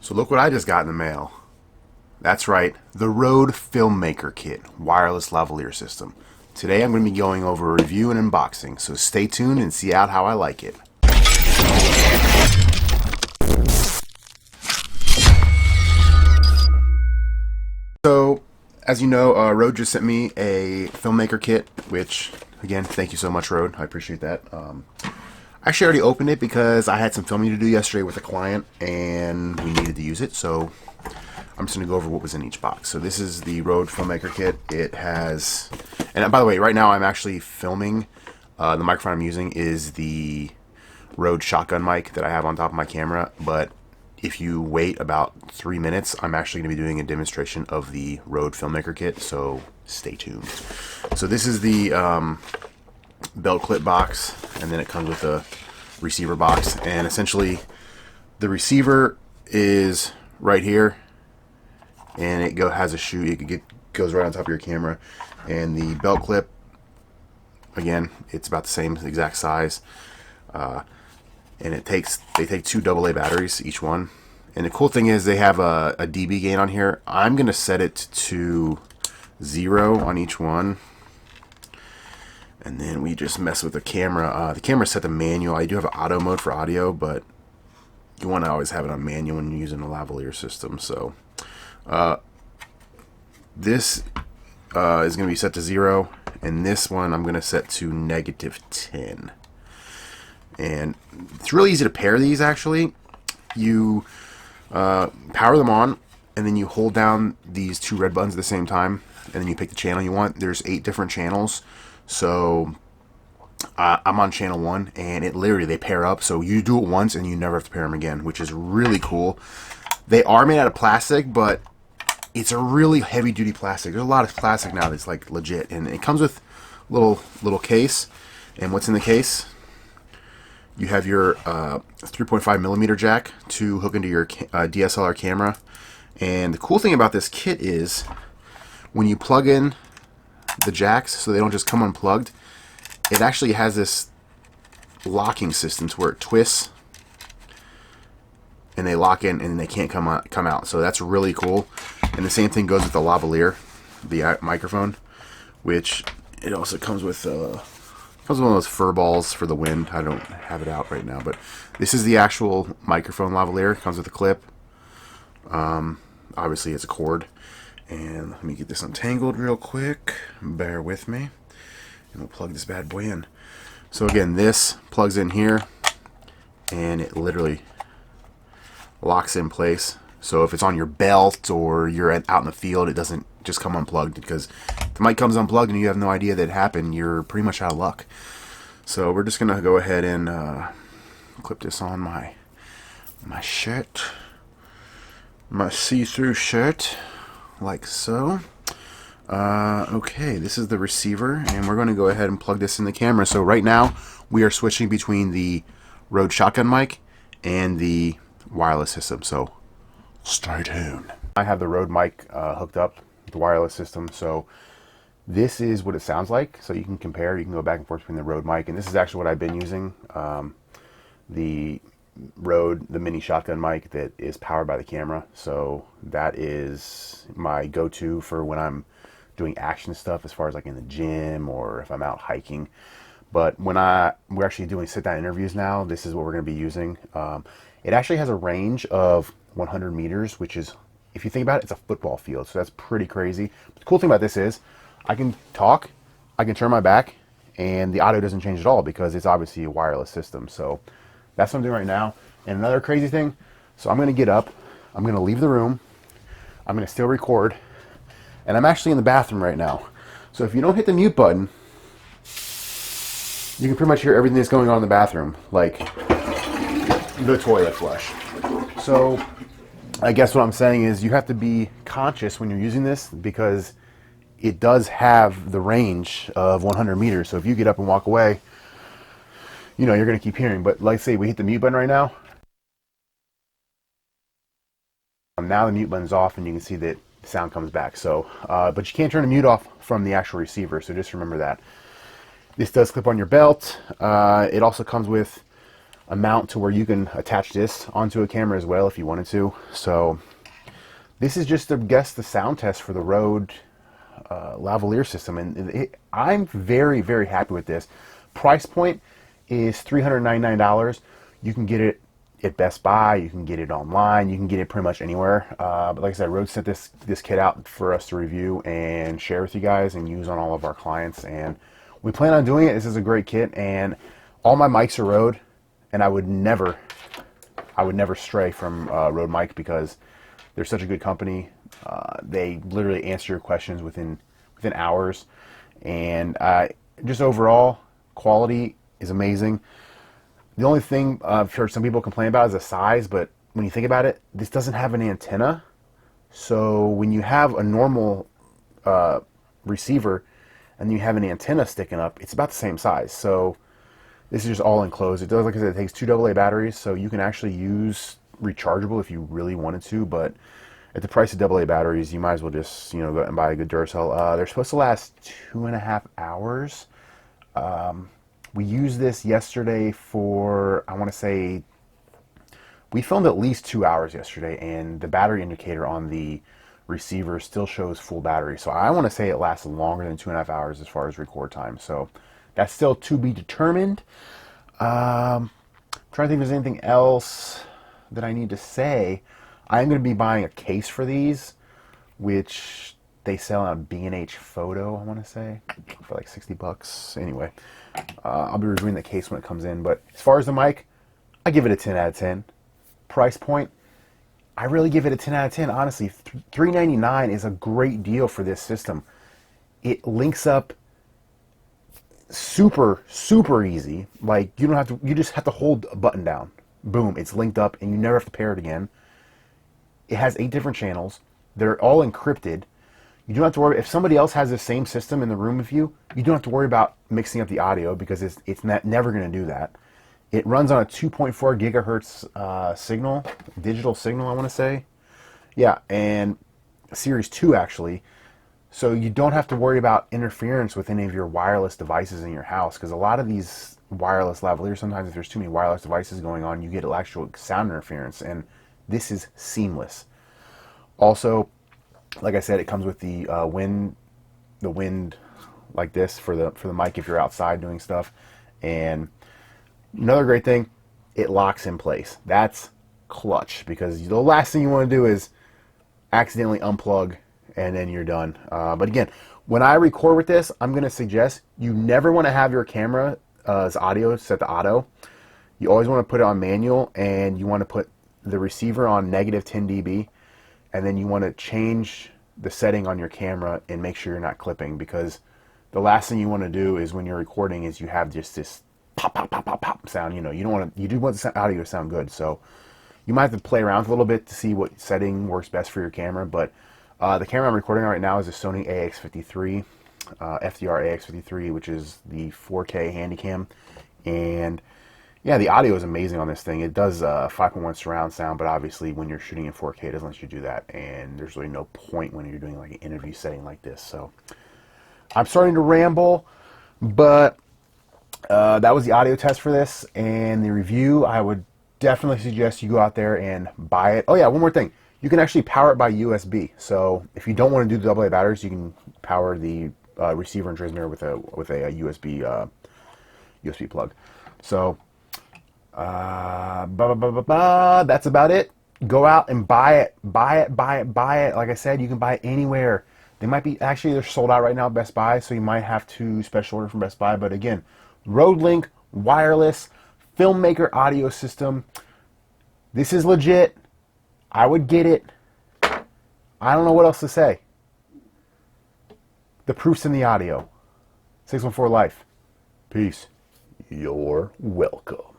So look what I just got in the mail. That's right, the RØDE Filmmaker Kit, wireless lavalier system. Today I'm going to be going over a review and unboxing, so stay tuned and see out how I like it. So, as you know, RØDE just sent me a Filmmaker Kit, which, again, thank you so much, RØDE. I appreciate that. I actually already opened it because I had some filming to do yesterday with a client, and we needed to use it, so I'm just going to go over what was in each box. So this is the RØDE Filmmaker Kit. It has, and by the way, right now I'm actually filming. The microphone I'm using is the RØDE shotgun mic that I have on top of my camera, but if you wait about 3 minutes, I'm actually going to be doing a demonstration of the RØDE Filmmaker Kit, so stay tuned. So this is the belt clip box, and then it comes with a receiver box, and essentially the receiver is right here, and it has a shoe. It goes right on top of your camera, and the belt clip, again, it's about the same exact size, and they take two AA batteries each one. And the cool thing is they have a dB gain on here. I'm gonna set it to 0 on each one. And then we just mess with the camera. The camera's set to manual. I do have an auto mode for audio, but you want to always have it on manual when you're using a lavalier system. So this is going to be set to 0, and this one I'm going to set to -10. And it's really easy to pair these, actually. You power them on, and then you hold down these two red buttons at the same time, and then you pick the channel you want. There's 8 different channels. So I'm on channel 1, and they pair up, so you do it once and you never have to pair them again, which is really cool. They are made out of plastic, but it's a really heavy duty plastic. There's a lot of plastic now that's like legit, and it comes with a little case. And what's in the case? You have your 3.5 millimeter jack to hook into your DSLR camera. And the cool thing about this kit is when you plug in the jacks, so they don't just come unplugged, it actually has this locking system to where it twists and they lock in and they can't come out. So that's really cool. And the same thing goes with the lavalier, the microphone, which it also comes with one of those fur balls for the wind. I don't have it out right now, but this is the actual microphone lavalier. It comes with a clip. Obviously it's a cord. And let me get this untangled real quick. Bear with me. And we'll plug this bad boy in. So again, this plugs in here, and it literally locks in place. So if it's on your belt or you're out in the field, it doesn't just come unplugged, because if the mic comes unplugged and you have no idea that it happened, you're pretty much out of luck. So we're just going to go ahead and clip this on my shirt. My see-through shirt. Like so. Okay, this is the receiver, and we're going to go ahead and plug this in the camera. So right now we are switching between the RØDE shotgun mic and the wireless system, so stay tuned. I have the RØDE mic hooked up, the wireless system, so this is what it sounds like. So you can compare, you can go back and forth between the RØDE mic, and this is actually what I've been using, the RØDE, the mini shotgun mic that is powered by the camera. So that is my go-to for when I'm doing action stuff, as far as like in the gym or if I'm out hiking. But when we're actually doing sit-down interviews now, this is what we're going to be using. It actually has a range of 100 meters, which is, if you think about it, it's a football field. So that's pretty crazy. But the cool thing about this is I can talk, I can turn my back, and the audio doesn't change at all because it's obviously a wireless system. So that's what I'm doing right now. And another crazy thing, so I'm going to get up, I'm going to leave the room, I'm going to still record, and I'm actually in the bathroom right now. So if you don't hit the mute button, you can pretty much hear everything that's going on in the bathroom, like the toilet flush. So I guess what I'm saying is you have to be conscious when you're using this, because it does have the range of 100 meters. So if you get up and walk away, you know, you're going to keep hearing. But like say we hit the mute button right now. Now the mute button's off, and you can see that the sound comes back. So, but you can't turn the mute off from the actual receiver, so just remember that. This does clip on your belt. It also comes with a mount to where you can attach this onto a camera as well if you wanted to. So this is just, I guess, the sound test for the Rode lavalier system, and I'm very, very happy with this. Price point is $399. You can get it at Best Buy, you can get it online, you can get it pretty much anywhere. But like I said, Rode sent this kit out for us to review and share with you guys and use on all of our clients, and we plan on doing it. This is a great kit, and all my mics are Rode, and I would never stray from Rode mic because they're such a good company. They literally answer your questions within hours, and just overall quality is amazing. The only thing I've heard some people complain about is the size, but when you think about it, this doesn't have an antenna. So when you have a normal receiver and you have an antenna sticking up, it's about the same size. So this is just all enclosed. It does, like I said, it takes 2 AA batteries, so you can actually use rechargeable if you really wanted to, but at the price of AA batteries, you might as well just, go out and buy a good Duracell. They're supposed to last 2.5 hours. We used this yesterday for, I want to say, we filmed at least 2 hours yesterday, and the battery indicator on the receiver still shows full battery. So I want to say it lasts longer than 2.5 hours as far as record time. So that's still to be determined. Trying to think if there's anything else that I need to say. I'm going to be buying a case for these, which they sell on B&H Photo, I want to say, for like $60. Anyway, I'll be reviewing the case when it comes in. But as far as the mic, I give it a 10 out of 10. Price point, I really give it a 10 out of 10. Honestly, $399 is a great deal for this system. It links up super, super easy. Like, you don't have to, you just have to hold a button down. Boom, it's linked up, and you never have to pair it again. It has 8 different channels. They're all encrypted. You don't have to worry. If somebody else has the same system in the room with you, you don't have to worry about mixing up the audio because it's never going to do that. It runs on a 2.4 gigahertz signal, digital signal, I want to say. Yeah, and Series 2 actually. So you don't have to worry about interference with any of your wireless devices in your house, because a lot of these wireless lavaliers, sometimes if there's too many wireless devices going on, you get actual sound interference, and this is seamless. Also, like I said, it comes with the wind like this for the mic if you're outside doing stuff. And another great thing, it locks in place. That's clutch, because the last thing you want to do is accidentally unplug and then you're done. But again, when I record with this, I'm going to suggest you never want to have your camera's audio set to auto. You always want to put it on manual, and you want to put the receiver on negative 10 dB, and then you want to change the setting on your camera and make sure you're not clipping, because the last thing you want to do is when you're recording is you have just this pop, pop, pop, pop, pop sound. You don't want to, you do want the audio to sound good. So you might have to play around a little bit to see what setting works best for your camera. But the camera I'm recording on right now is a Sony AX53, FDR AX53, which is the 4K Handycam. And yeah, the audio is amazing on this thing. It does 5.1 surround sound, but obviously when you're shooting in 4K, it doesn't let you do that. And there's really no point when you're doing like an interview setting like this. So I'm starting to ramble, but that was the audio test for this and the review. I would definitely suggest you go out there and buy it. Oh yeah, one more thing. You can actually power it by USB. So if you don't want to do the AA batteries, you can power the receiver and transmitter with a USB plug. So that's about it. Go out and buy it. Buy it. Like I said, you can buy it anywhere. They might be, actually they're sold out right now at Best Buy, so you might have to special order from Best Buy. But again, RØDELink Wireless Filmmaker audio system. This is legit. I would get it. I don't know what else to say. The proof's in the audio. 614 Life. Peace. You're welcome.